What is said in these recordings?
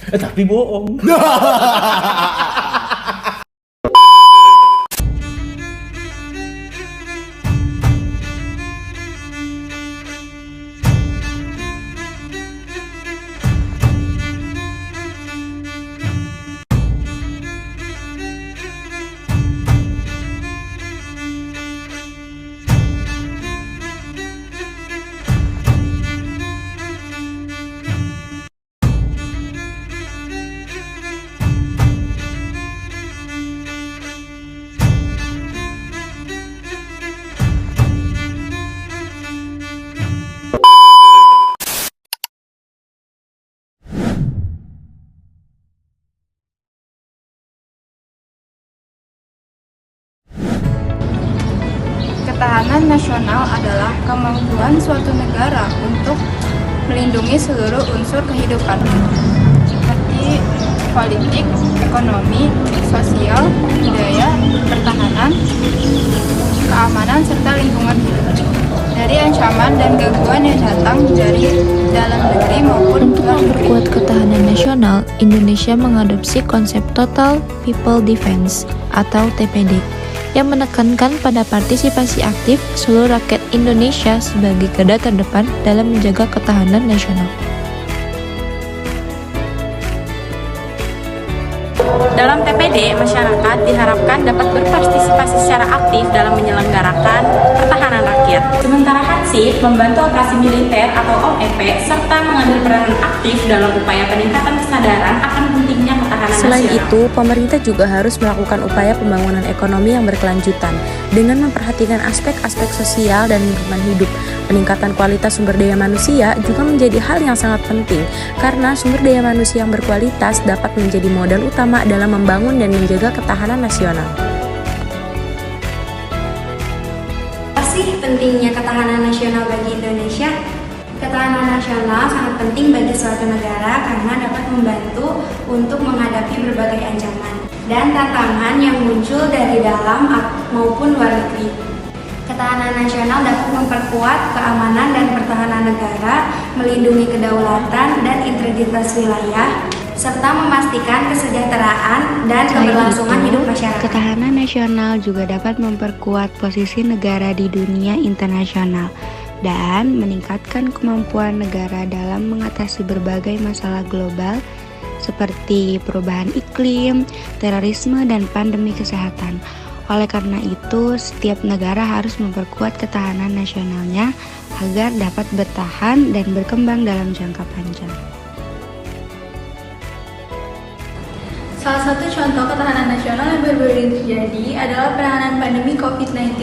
Tapi bohong. Ketahanan nasional adalah kemampuan suatu negara untuk melindungi seluruh unsur kehidupan, seperti politik, ekonomi, sosial, budaya, pertahanan, keamanan, serta lingkungan hidup, dari ancaman dan gangguan yang datang dari dalam negeri maupun Untuk luar negeri. memperkuat ketahanan nasional, Indonesia mengadopsi konsep Total People Defense atau TPD yang menekankan pada partisipasi aktif seluruh rakyat Indonesia sebagai garda terdepan dalam menjaga ketahanan nasional. Dalam TPD, masyarakat diharapkan dapat berpartisipasi secara aktif dalam menyelenggarakan pertahanan rakyat. Sementara Hansip membantu operasi militer atau OEP serta mengambil peranan aktif dalam upaya peningkatan kesadaran akan pentingnya ketahanan Selain nasional. itu, pemerintah juga harus melakukan upaya pembangunan ekonomi yang berkelanjutan dengan memperhatikan aspek-aspek sosial dan lingkungan hidup. Peningkatan kualitas sumber daya manusia juga menjadi hal yang sangat penting karena sumber daya manusia yang berkualitas dapat menjadi modal utama dalam membangun dan menjaga ketahanan nasional. Apa sih pentingnya ketahanan nasional bagi Indonesia? Ketahanan nasional sangat penting bagi suatu negara karena dapat membantu untuk menghadapi berbagai ancaman dan tantangan yang muncul dari dalam maupun luar negeri. Ketahanan nasional dapat memperkuat keamanan dan pertahanan negara, melindungi kedaulatan dan integritas wilayah, serta memastikan kesejahteraan dan keberlangsungan hidup masyarakat. Ketahanan nasional juga dapat memperkuat posisi negara di dunia internasional dan meningkatkan kemampuan negara dalam mengatasi berbagai masalah global seperti perubahan iklim, terorisme, dan pandemi kesehatan. Oleh karena itu, setiap negara harus memperkuat ketahanan nasionalnya agar dapat bertahan dan berkembang dalam jangka panjang. Salah satu contoh ketahanan nasional yang baru-baru terjadi adalah penanganan pandemi COVID-19.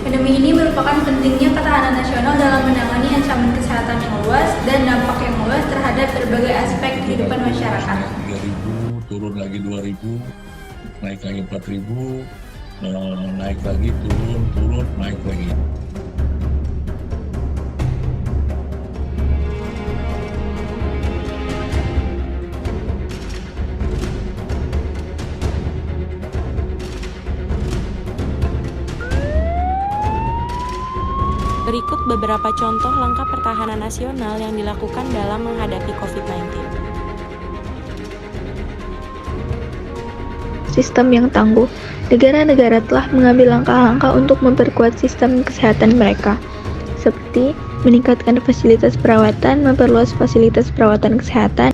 Pandemi ini merupakan pentingnya ketahanan nasional dalam menangani ancaman kesehatan yang luas dan dampak yang luas terhadap berbagai aspek kehidupan masyarakat. 3.000, turun lagi 2.000, naik lagi 4.000, naik lagi, turun, naik lagi. Berikut beberapa contoh langkah pertahanan nasional yang dilakukan dalam menghadapi COVID-19. Sistem yang tangguh. Negara-negara telah mengambil langkah-langkah untuk memperkuat sistem kesehatan mereka, seperti meningkatkan fasilitas perawatan, memperluas fasilitas perawatan kesehatan.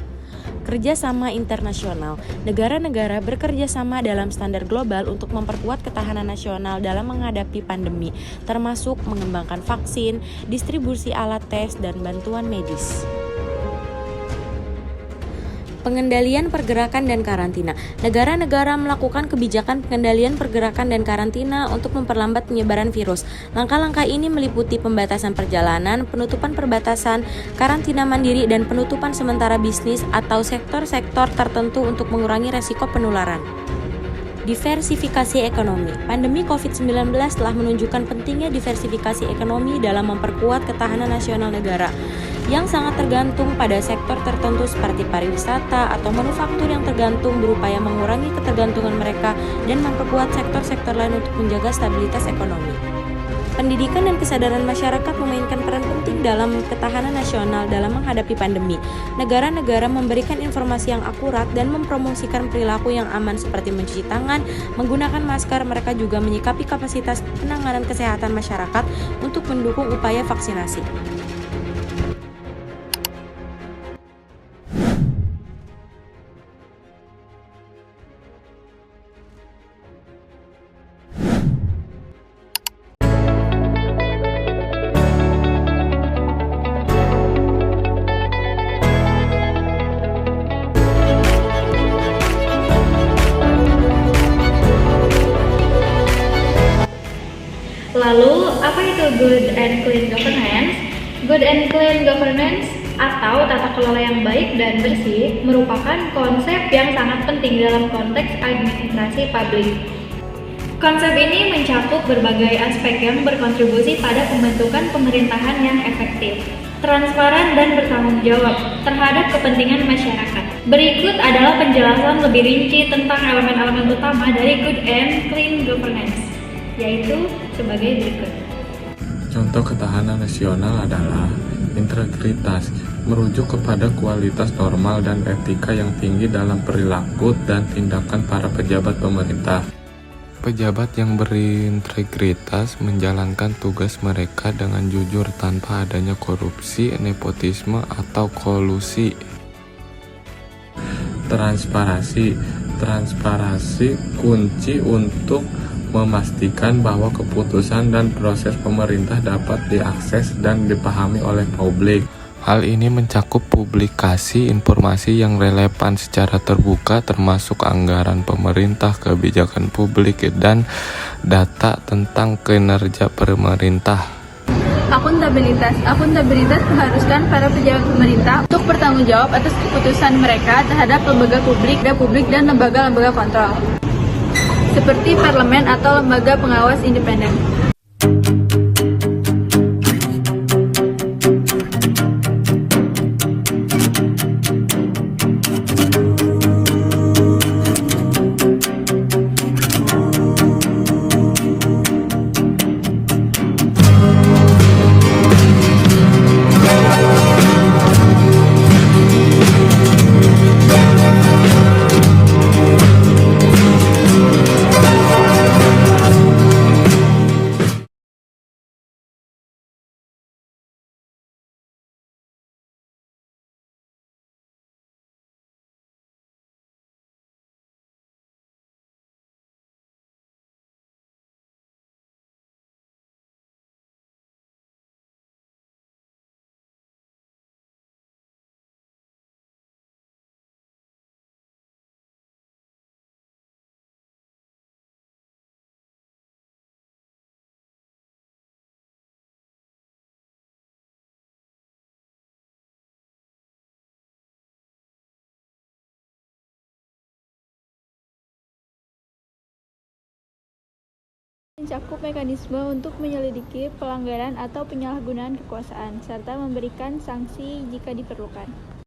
Kerjasama internasional. Negara-negara bekerja sama dalam standar global untuk memperkuat ketahanan nasional dalam menghadapi pandemi, termasuk mengembangkan vaksin, distribusi alat tes, dan bantuan medis. Pengendalian pergerakan dan karantina. Negara-negara melakukan kebijakan pengendalian pergerakan dan karantina untuk memperlambat penyebaran virus. Langkah-langkah ini meliputi pembatasan perjalanan, penutupan perbatasan, karantina mandiri, dan penutupan sementara bisnis atau sektor-sektor tertentu untuk mengurangi resiko penularan. Diversifikasi ekonomi. Pandemi COVID-19 telah menunjukkan pentingnya diversifikasi ekonomi dalam memperkuat ketahanan nasional negara yang sangat tergantung pada sektor tertentu seperti pariwisata atau manufaktur yang tergantung, berupaya mengurangi ketergantungan mereka dan memperkuat sektor-sektor lain untuk menjaga stabilitas ekonomi. Pendidikan dan kesadaran masyarakat memainkan peran penting dalam ketahanan nasional dalam menghadapi pandemi. Negara-negara memberikan informasi yang akurat dan mempromosikan perilaku yang aman seperti mencuci tangan, menggunakan masker. Mereka juga menyikapi kapasitas penanganan kesehatan masyarakat untuk mendukung upaya vaksinasi. Lalu, apa itu good and clean governance? Good and clean governance atau tata kelola yang baik dan bersih merupakan konsep yang sangat penting dalam konteks administrasi publik. Konsep ini mencakup berbagai aspek yang berkontribusi pada pembentukan pemerintahan yang efektif, transparan dan bertanggung jawab terhadap kepentingan masyarakat. Berikut adalah penjelasan lebih rinci tentang elemen-elemen utama dari good and clean governance, yaitu sebagai berikut. Contoh ketahanan nasional adalah integritas, merujuk kepada kualitas normal dan etika yang tinggi dalam perilaku dan tindakan para pejabat pemerintah. Pejabat yang berintegritas menjalankan tugas mereka dengan jujur tanpa adanya korupsi, nepotisme, atau kolusi. Transparansi kunci untuk memastikan bahwa keputusan dan proses pemerintah dapat diakses dan dipahami oleh publik. Hal ini mencakup publikasi informasi yang relevan secara terbuka, termasuk anggaran pemerintah, kebijakan publik, dan data tentang kinerja pemerintah. Akuntabilitas mengharuskan para pejabat pemerintah untuk bertanggung jawab atas keputusan mereka terhadap lembaga publik dan lembaga-lembaga kontrol, seperti parlemen atau lembaga pengawas independen. Mencakup mekanisme untuk menyelidiki pelanggaran atau penyalahgunaan kekuasaan, serta memberikan sanksi jika diperlukan.